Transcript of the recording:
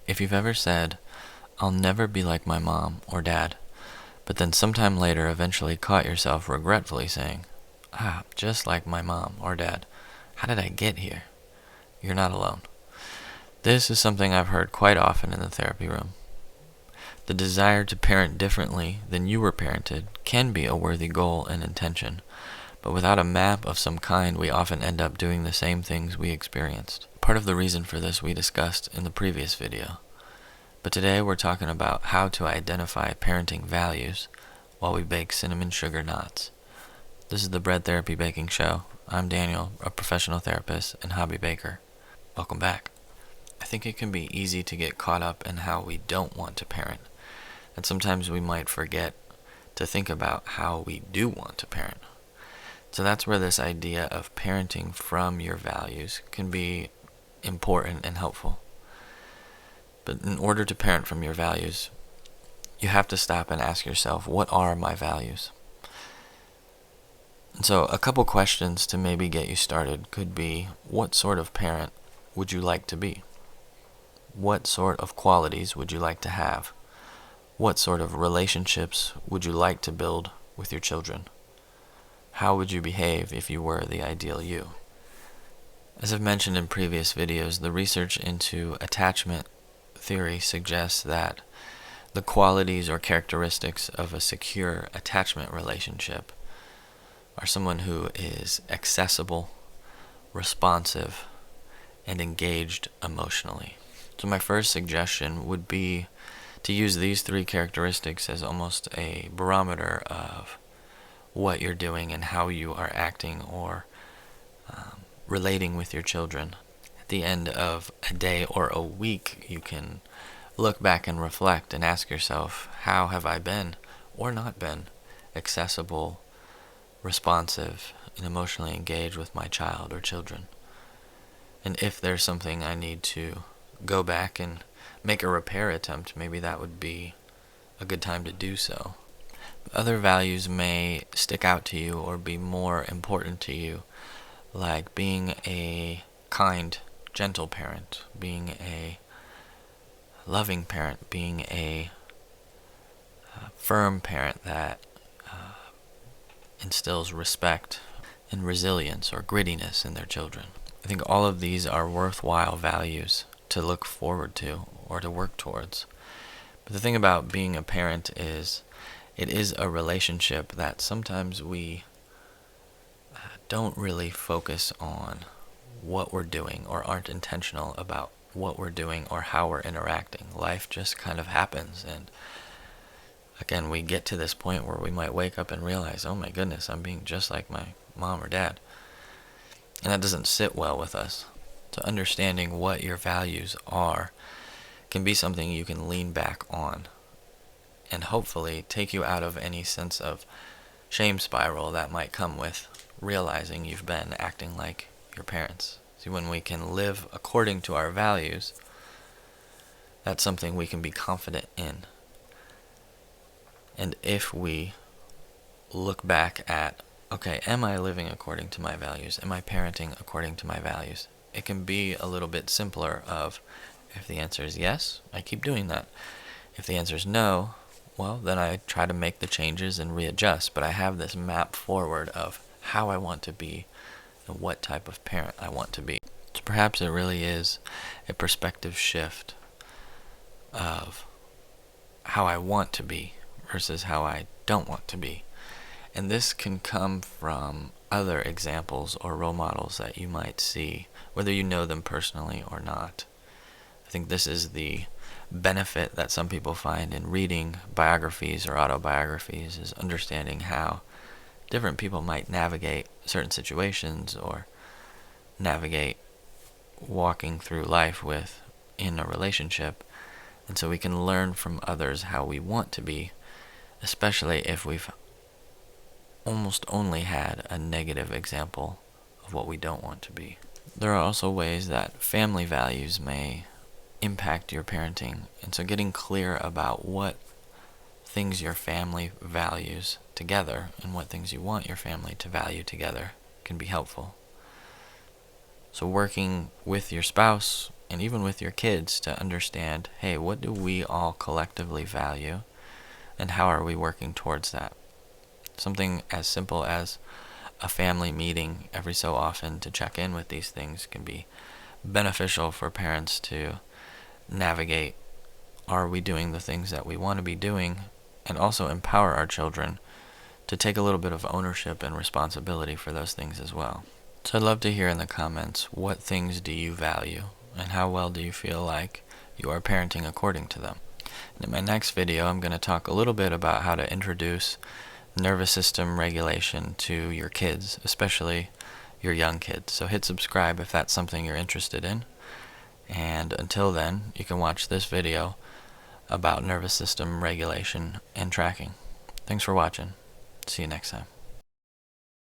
if you've ever said, "I'll never be like my mom or dad," but then sometime later eventually caught yourself regretfully saying, just like my mom or dad, how did I get here? You're not alone. This is something I've heard quite often in the therapy room. The desire to parent differently than you were parented can be a worthy goal and intention, but without a map of some kind, we often end up doing the same things we experienced. Part of the reason for this we discussed in the previous video. But today we're talking about how to identify parenting values while we bake cinnamon sugar knots. This is the Bread Therapy Baking Show. I'm Daniel, a professional therapist and hobby baker. Welcome back. I think it can be easy to get caught up in how we don't want to parent, and sometimes we might forget to think about how we do want to parent. So that's where this idea of parenting from your values can be important and helpful. But in order to parent from your values, you have to stop and ask yourself, what are my values? And so a couple questions to maybe get you started could be, what sort of parent would you like to be? What sort of qualities would you like to have? What sort of relationships would you like to build with your children? How would you behave if you were the ideal you? As I've mentioned in previous videos, the research into attachment theory suggests that the qualities or characteristics of a secure attachment relationship are someone who is accessible, responsive, and engaged emotionally. So my first suggestion would be to use these three characteristics as almost a barometer of what you're doing and how you are acting or relating with your children. At the end of a day or a week, you can look back and reflect and ask yourself, how have I been or not been accessible, responsive, and emotionally engaged with my child or children? And if there's something I need to go back and make a repair attempt, maybe that would be a good time to do so. Other values may stick out to you or be more important to you, like being a kind, gentle parent, being a loving parent, being a firm parent that instills respect and resilience or grittiness in their children. I think all of these are worthwhile values to look forward to or to work towards. But the thing about being a parent is it is a relationship that sometimes we don't really focus on what we're doing or aren't intentional about what we're doing or how we're interacting. Life just kind of happens, and again, we get to this point where we might wake up and realize, oh my goodness, I'm being just like my mom or dad. And that doesn't sit well with us. So understanding what your values are can be something you can lean back on and hopefully take you out of any sense of shame spiral that might come with realizing you've been acting like your parents. See, when we can live according to our values, that's something we can be confident in. And if we look back at, okay, am I living according to my values? Am I parenting according to my values? It can be a little bit simpler of, if the answer is yes, I keep doing that. If the answer is no, well, then I try to make the changes and readjust. But I have this map forward of how I want to be and what type of parent I want to be. So perhaps it really is a perspective shift of how I want to be versus how I don't want to be. And this can come from other examples or role models that you might see, whether you know them personally or not. I think this is the benefit that some people find in reading biographies or autobiographies, is understanding how different people might navigate certain situations or navigate walking through life in a relationship. And so we can learn from others how we want to be, especially if we've almost only had a negative example of what we don't want to be. There are also ways that family values may impact your parenting, and so getting clear about what things your family values together and what things you want your family to value together can be helpful. So working with your spouse and even with your kids to understand, hey, what do we all collectively value, and how are we working towards that? Something as simple as a family meeting every so often to check in with these things can be beneficial for parents to navigate. Are we doing the things that we want to be doing? And also empower our children to take a little bit of ownership and responsibility for those things as well. So I'd love to hear in the comments, what things do you value, and how well do you feel like you are parenting according to them? And in my next video, I'm going to talk a little bit about how to introduce nervous system regulation to your kids, especially your young kids. So hit subscribe if that's something you're interested in. And until then, you can watch this video about nervous system regulation and tracking. Thanks for watching. See you next time.